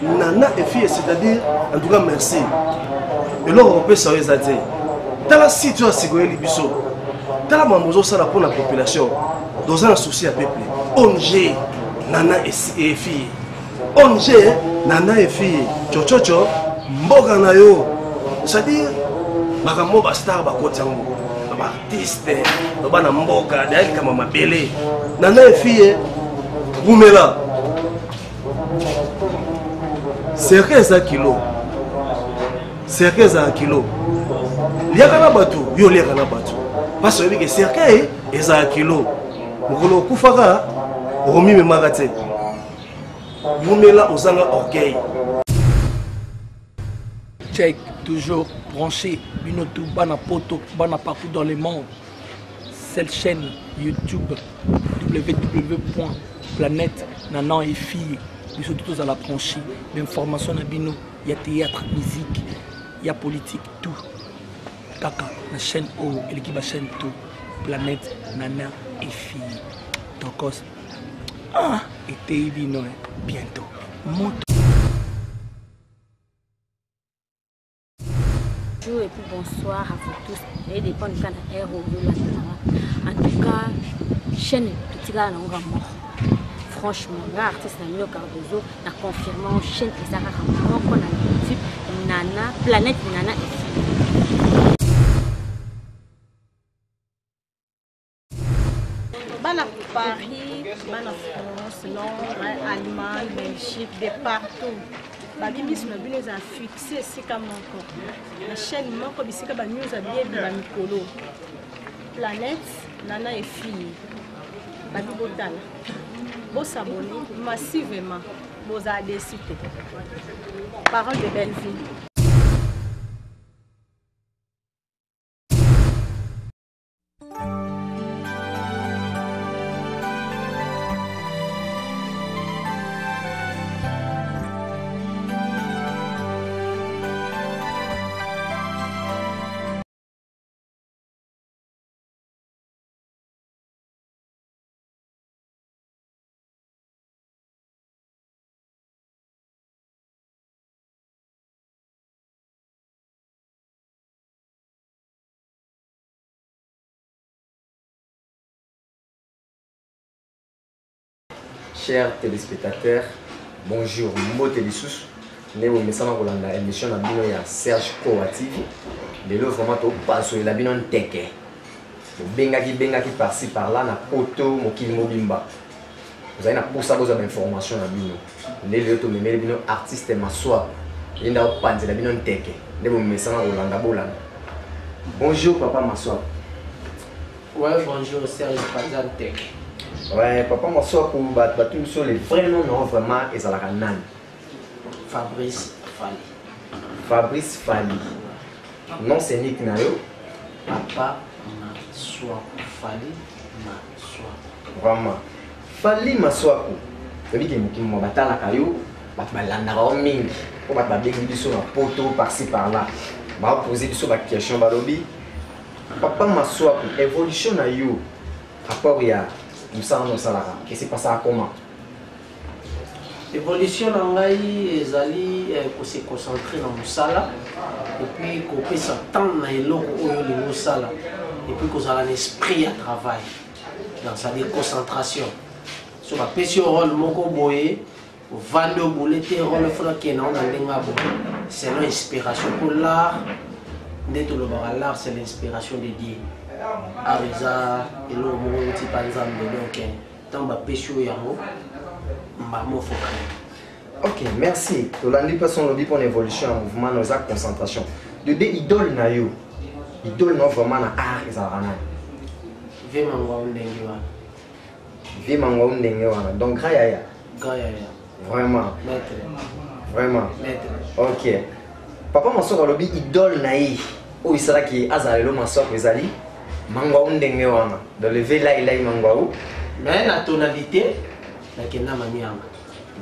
nana et fille, c'est-à-dire, en tout cas, merci. Et là, on peut savoir ça. Dans la situation, dans la maman, ça pour la population, dans un souci à peuple. ONG, nana et fille. ONG, nana et fille. Tcho, mboga na yo. C'est-à-dire, makambo ba star ba kotiango, ba artiste, ba na mboga, d'ailleurs kama mabele. Nana et fille, Boumela. C'est 15 kilos. C'est 15 kilos. Il y a un bateau, il y a un bateau. Parce que c'est 15 kilos. Mokolo kufaka, romi me magate. Boumela ozanga orgueil. Check, toujours branché, Binotou, Bana Poto, Bana partout dans le monde. Cette chaîne YouTube, www.planète Nanan et filles, nous sommes tous à la branchée. L'information à Bino, il y a théâtre, musique, il y a politique, tout. Kaka, la chaîne O, et l'équipe de la chaîne tout. Planète Nanan et filles. Donc, et Bino, bientôt. Moto. Bonjour et puis bonsoir à vous tous. Et des bonnes cannes en tout cas, chaîne petit gars mort. Franchement, l'artiste Nano Cardozo a confirmé chaîne et ça a qu'on a YouTube Nana, Planète Nana et Bana Paris, Bana France, Londres, Allemagne, Belgique, de partout. Babibis na bino za fixé c'est comme encore la chaîne moko bisika ba news abie ba mikolo Planète Nana et fille babi botala bo s'abonner massivement bo za décité parole de belle vie. Chers téléspectateurs, bonjour, Moté Lissous. Nous sommes dans l'émission de Serge Kowa TV. De l'eau vraiment au passo et la binon teke. Bengaki par-ci par-là, na poto, mokili mobimba. Vous avez pour ça besoin d'informations na bino. Les lieux me mêlent bino artiste maswa. Il n'a pas de la binon teke. Nous sommes dans Rolanda Bolan. Bonjour papa Maswa. Ouais, bonjour Serge Pazan Teke. Ouais, papa Maswa pour battre sur les vrais noms, non vraiment, et ça la canane. Fabrice Fali. Fabrice Fali. Non, c'est Nick Nayo. Papa Maswa. Fali Maswa. Vraiment. Fali Maswa. Tu dis que je suis batala kayo, batala au mingi. Pour battre bien sur la poteau par-ci par-là. Je vais poser sur la question balobi. Papa Maswa, évolution na yo. Rapport ya nous ça dans salara. Qu'est-ce qui se passe comment? Évolution nangai ezali ko se concentrer dans musala et puis ko pesa temps na eloko oyo le musala et puis ko za un esprit à travail dans sa déconcentration sur la pesio rôle moko boye vando boulete rôle fona ke na ndenga bo c'est l'inspiration pour l'art neto le l'art c'est l'inspiration de Dieu ariza elo mo ti panzambe donc tant ba pesio yango. Ok, merci. Tolandi personne lobby pour l'évolution en mouvement, nos actes de concentration. De des idoles na yo. Idoles non vraiment na art et zarana. Vie mangwa undengiwa. Vie mangwa undengiwa. Donc graya. Graya. Vraiment. Maître. Vraiment. Maître. Ok. Papa Maswa lobby idole na yi. O isala ki azalelo Maswa ezali. Mangwa undengiwa. Dans le vela ilai mangwa ou. Mais la tonalité nakenda manyanga.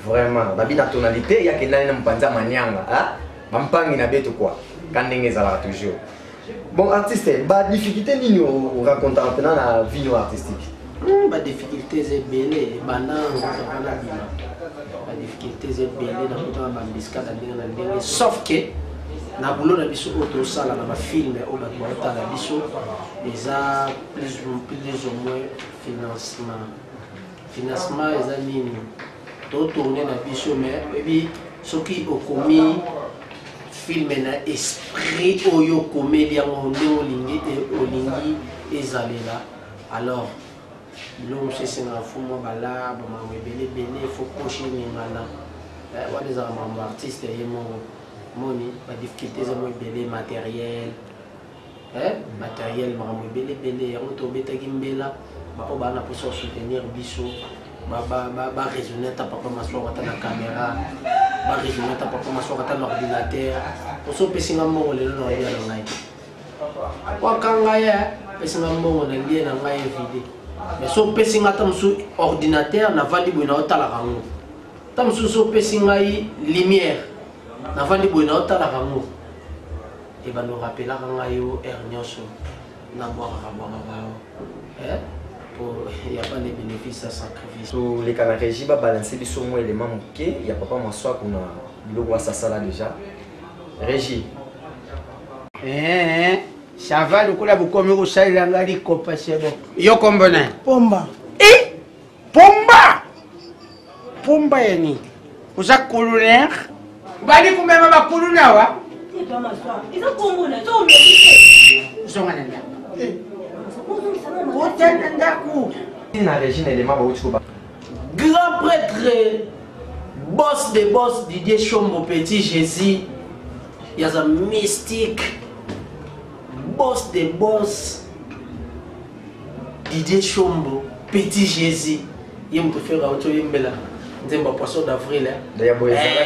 Vraiment, babi na tonalité ya kenda na mpanza manyanga, hein? Bampangi na beto quoi. Kandenge zala toujours. Bon artiste, ba difficulté nini o raconter maintenant la vie artistique. Ba difficulté c'est belé banane ça va bien. Ba difficulté c'est belé na kota ba biscuit na ndenge sauf que na boulot na biso auto sala na ba film au ba bota na biso eza plus ou moins financement eza nini to tourner na biso mais et puis soki okomi film na esprit oyo comédie ngo olingi ezalela alors l'homme c'est un fou moi bala ba ma belé faut cocher ngana wa des artistes et moni ba difficulté za moi belé matériel matériel ma belé yango to betaki mbela ba po bana pour soutenir biso ba raisonner ta papa maswa ta na caméra ba raisonner ta papa maswa ta l'ordinateur pour so pesinga mo le no ya na ngai wakanga ya pesinga mo na lié na ngai vidéo mais so pesinga ta musu ordinateur na vandi boina otala rango ta musu so pesinga lumière na vandi boina otala rango et ba no rappela ranga yo ernyoso na boire il n'y a pas de bénéfices à sacrifice. So les canards régie va balancer des sommes éléments moqués, il y a papa m'assoit qu'on a le ça ça là déjà. Régie. Ça va le coup là vous comme au sale là les copains c'est bon. Yo combien? Pomba. Pomba yani. Vous êtes colonel? Bali combien ma colonel wa? C'est pas ma soeur. Ils ont combiné tout le Ils sont allés. Grand prêtre, boss des boss Didier Chombo Petit Jésus, il y a un mystique, boss des boss Didier Chombo Petit Jésus, il me fait auto yembela, nzemba poisson d'avril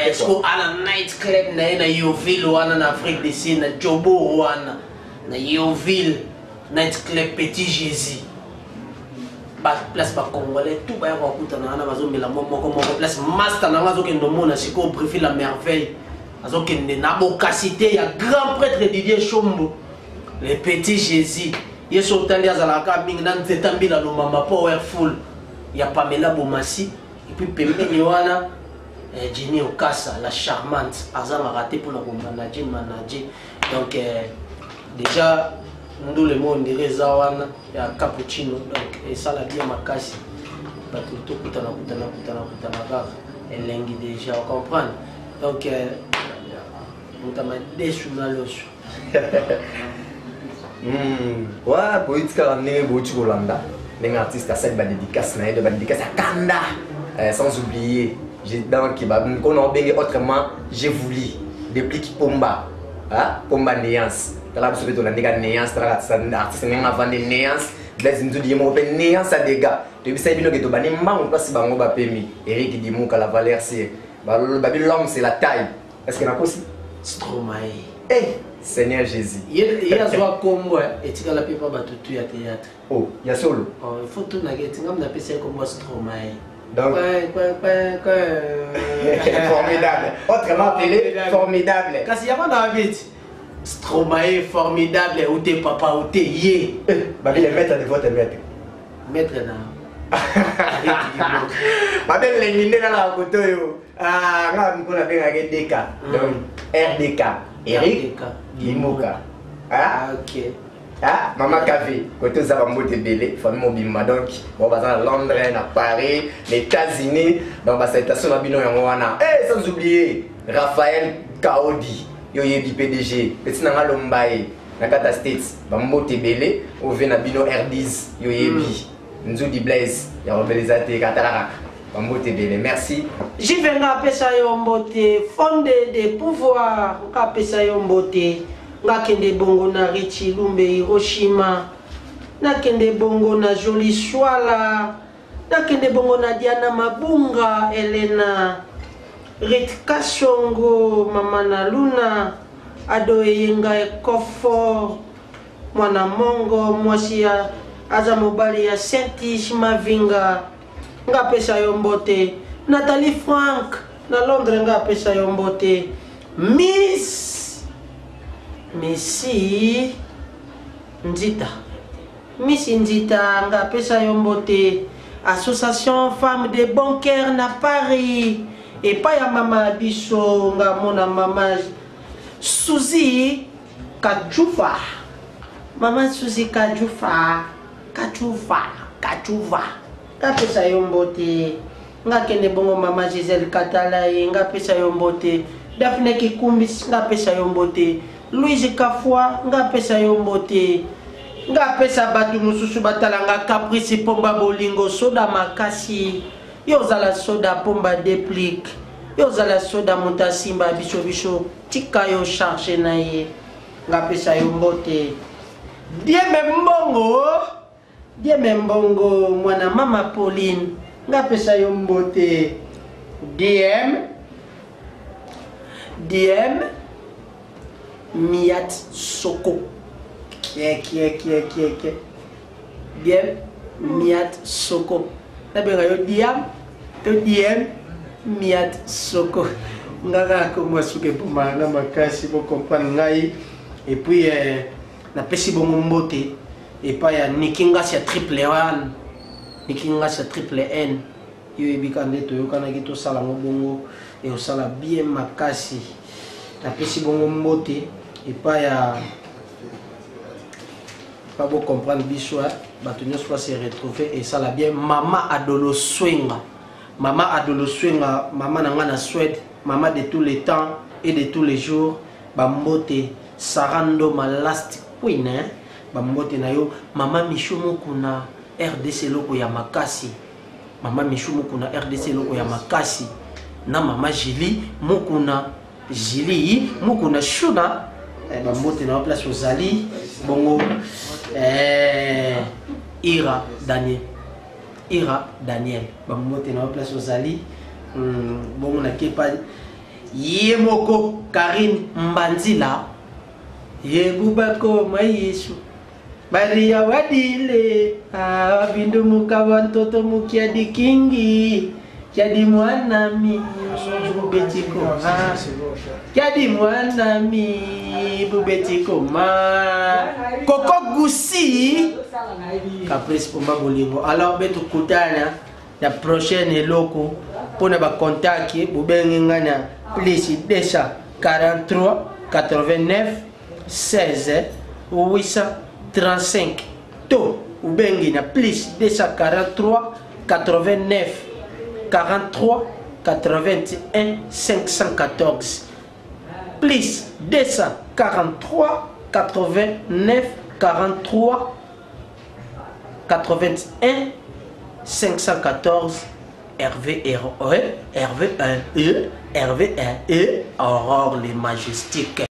est-ce qu'on a la night club na Yoville ou en Afrique du Sud na Jobo ou na Yoville night club Petit Jésus. Place pas congolais tout va y avoir écoute na na bazo mela moko place master na bazo kendo mona siko préfet la merveille bazo kende na bokasité ya grand prêtre Didier Chombo le Petit Jésus yeso tali azalaka mingi na nzeta mbila no mama powerful ya Pamela Bomasi et puis pembeni wana Jenny Okasa la charmante azanga raté pour la manager donc déjà nous le monde dirait zawana ya cappuccino donc et ça la bien makasi bato to kutana ba elengi déjà on comprend donc mutama desu na loso wa politika ndenge bochi kolanda ndenge artiste a cette dédicace na de dédicace à Kanda sans oublier j'ai dans qui va qu'on a bien autrement j'ai voulu depuis qui Pomba Pomba Néance là vous savez on a des gars Néance artiste même avant des Néance Blaise Nzudi mo pe Néance à des gars depuis ça bino que to bani mbango place bango ba pemi Eric Dimuka la valeur c'est l'homme c'est la taille est-ce que na kosi Stromae Seigneur Jésus il y a soit combo et tu la pepa batutu ya théâtre oh il y a solo il faut tout na geti ngam na pesa combo Stromae donc formidable autrement appelé formidable kasi ya bana vite Stromae formidable ou t'es papa ou t'es yé babi le maître de votre maître na babi le mine na la koto yo nga mkona benga ke DK donc RDK Eric Dimuka ok Maman Café, côté ça va monter belé, famille mobile donc on va dans Londres, à Paris, les États-Unis, donc bah cette station bino yangoana. Sans oublier Raphaël Kaodi, yo yebi PDG, petit nanga lombaye, na Kata States, bah monter belé, au vena bino R10, yo yebi, Nzudi Blaise, ya rebelizate Katarara. Merci. J'y vais pesa yo mbote, fondé des pouvoirs, pesa yo mbote. Nakende bongo na Richie Lumbe Hiroshima, nakende bongo na Jolie Swala, nakende bongo na Diana Mabunga Elena, Rit Kasongo Mama na Luna, Ado Yenga Ekofo, Mwana Mongo mwasi ya aza mobali ya Saint-Ish Mavinga, nga pesa yo mbote. Nathalie Frank na Londres nga pesa yo mbote. Miss Messi Nzita Miss Nzita nga pesa yombote association femme de bon cœur na Paris et pas ya mama biso nga mona mama Suzy Kachufa mama Suzy Kachufa nga pesa yombote nga kene bongo mama Giselle Katala nga pesa yombote Daphne Kikumbi nga pesa yombote Louise Kafwa nga pesa yombote nga pesa batu mususu batalanga Caprice pomba bolingo soda makasi yo zala soda pomba déplique yo zala soda mutasimba biso tika yo charge na ye nga pesa yombote die mbongo mwana mama Pauline nga pesa yombote DM Miat Soko Bien Miat Soko nabenga yo DM Miat Soko ngaka ko masuke pomanga makasi pour comprendre ngai et puis na pesi bongo mbote et pas ya Nikinga sia triple N yo ebikande to yo kana kito sala ngobongo et au sala bien makasi na pesi bongo mbote et pas ya pas beau comprendre biso bato nyonso va se retrouver et ça la bien mama Adolo Swenga mama nanga na Suède mama de tous les temps et de tous les jours bambote Sarando ma last queen bambote na yo mama Mishumu kuna RDC loko ya makasi mama Mishumu kuna RDC loko ya makasi na mama Jili mukuna shuna bambote na place ozali bongo Ira Daniel bambote na place ozali bongo na kepa yemoko Karine Mbanzila yebubako mayesu Maria wadile bindu mukawa ntoto mukia dikingi jadi mwanami bubetiko jadi mwanami bubetiko Koko Gusi Caprice pomba bolingo alors betu kutana la prochaine eloko pona ba contact bubengi ngana plus 243 89 16 835 to ubengi na plus 243 89 43 81 514 plus 243 89 43 81 514 RV1E Aurore les Majestiques.